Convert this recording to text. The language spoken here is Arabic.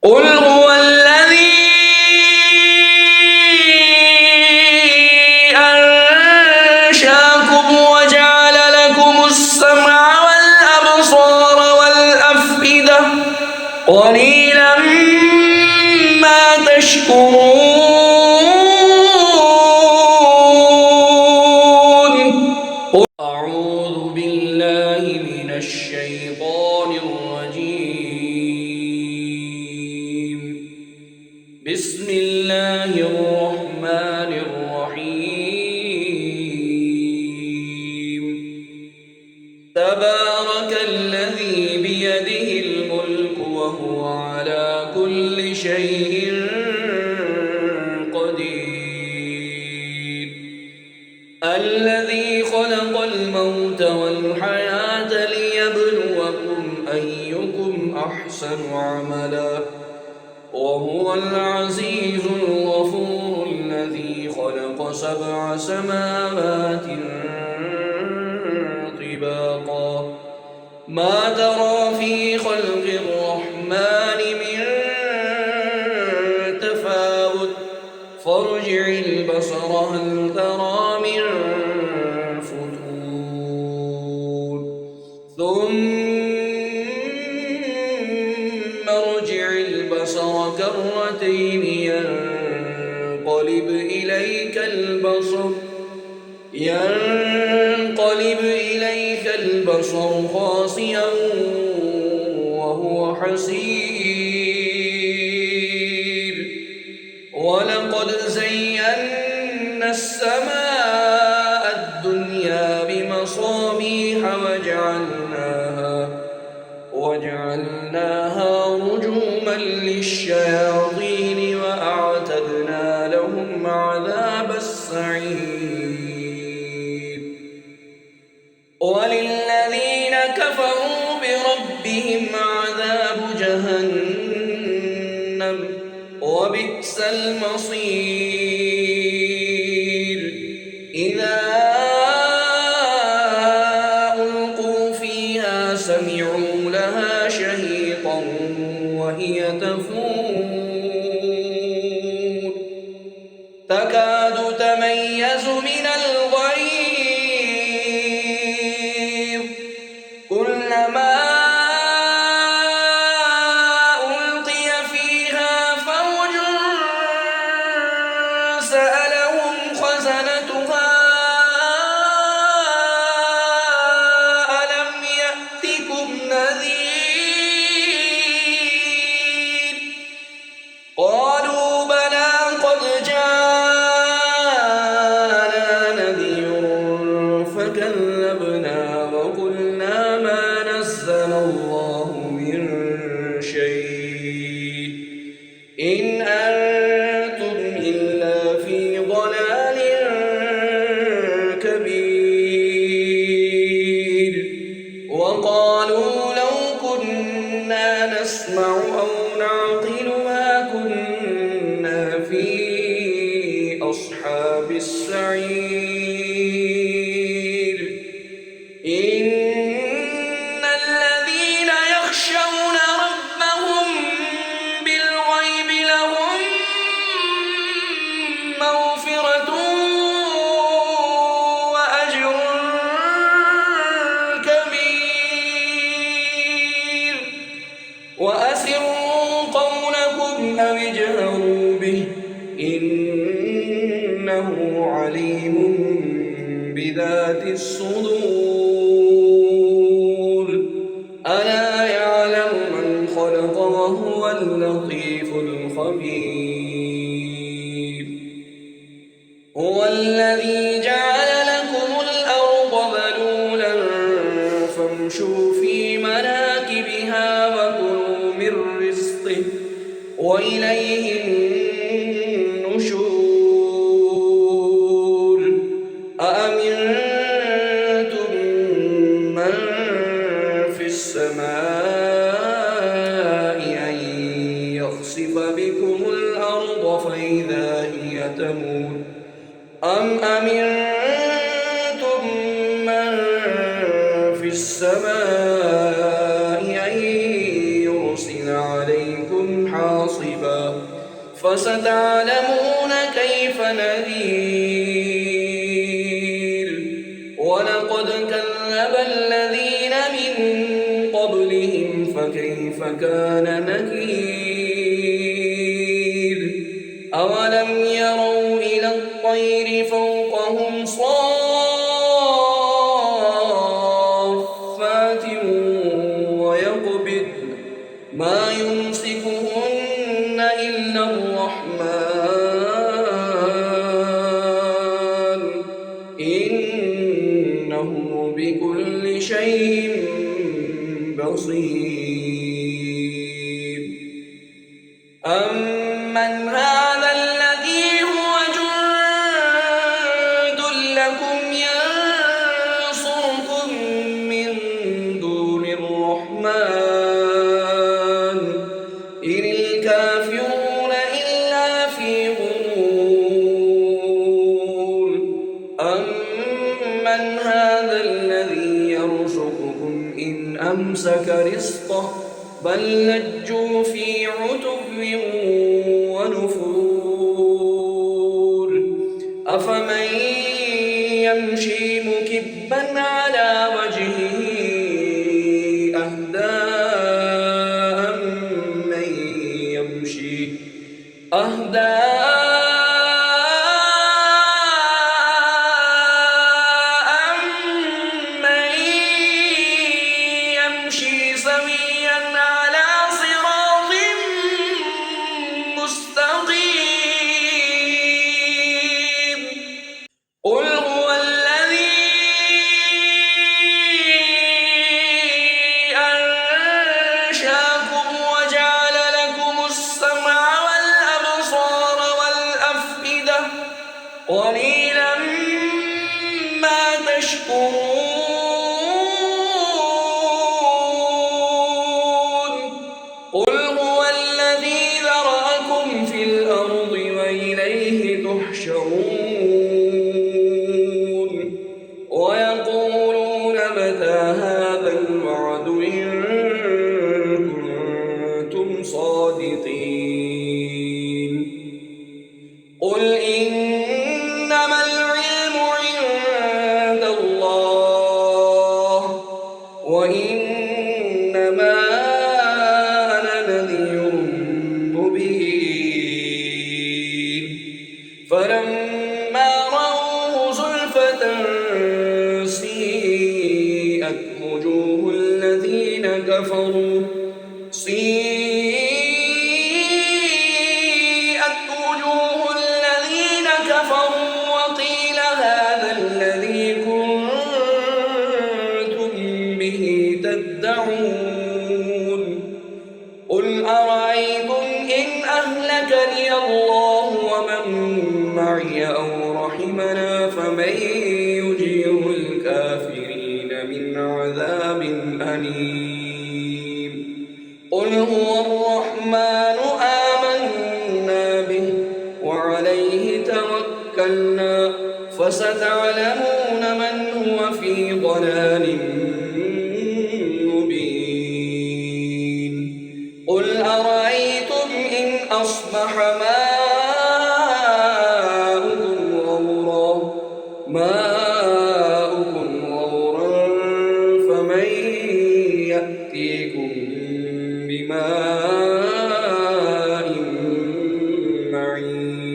قل هو الذي أنشأكم وجعل لكم السمع والأبصار والأفئدة قليلا ما تشكرون. أعوذ بالله من الشيطان الرجيم. بسم الله الرحمن الرحيم. تبارك الذي بيده الملك وهو على كل شيء قدير. الذي خلق الموت والحياة ليبلوكم أيكم أحسن عملا وهو العزيز الغفور الذي خلق 7 سماوات طباقا ما ترى في خلق الرحمن من تفاوت فارجع البصر هل ترى من فتور ثم ارجع البصر كرتين ينقلب إليك البصر خاسئا وهو حسير. ولقد زينا السماء الدنيا بمصابيح وجعلناها رجوما للشياطين وأعتدنا لهم عذاب السعير. وللذين كفروا بربهم عذاب جهنم وبئس المصير. إذا ألقوا فيها سمعوا لها شهيقا وهي تفور تكاد تميز من الغيظ كلما ألقي فيها فوج سألهم خزنتها ألم يأتكم نذير قالوا بلى قد جاءنا نذير فكذبنا وقلنا ما نزل الله من شيء إن أنتم إلا في ضلال كبير. وقالوا لو كنا نسمع أو نعقل ما كنا في أصحاب السعير. إن الذين يخشون ربهم بالغيب لهم مغفرة وأجر كبير. وأسروا قولكم أو اجهروا به إنه عليم بذات الصدور. ألا يعلم من خلق وهو اللطيف الخبير. هو الذي جعل لكم الأرض ذلولا فامشوا في مناكبها وكلوا من رزقه وإليه النشور. أأمنتم من في السماء أن يخسف بكم الأرض فإذا هي تمور أم أمنتم من في السماء أن يرسل عليكم حاصبا فستعلمون كيف نذير ولقد كذب الذين من قبلهم فكيف كان نكير أولم يروا إلى الطير فوقهم صافات ويقبض ما يمسكهن إلا الرحمن إنه بكل شيء بصير أمن هذا الذي هو جند لكم ينصركم من دون الرحمن إن الكافرون إلا في غرور أمن هذا الذي يرزقكم إن أمسك رزقه بل لجوا في عتب ونفور أفمن يمشي مكبا على وجهه أهدى أمن يمشي سويا على صراط مستقيم قل هو الذي أنشاكم وجعل لكم السمع والأبصار والأفئدة قليلا ما تشكرون قل هو الذي ذرأكم في الأرض وإليه تحشرون ويقولون متى هذا الوعد إن كنتم صادقين قل إنما العلم عند الله وإنما أنا نذير مبين فلما رأوه زلفة سيئت وجوه الذين كفروا وقيل هذا الذي كنتم به تدعون قل أرأيتم إن أهلكني الله ومن معي أو رحمنا فمن يجير الكافرين من عذاب أليم قل هو الرحمن آمنا به وعليه توكلنا فستعلمون من هو في ضلال مبين قل أرأيتم إن أصبح ماؤكم غورا فمن يأتيكم بماء معين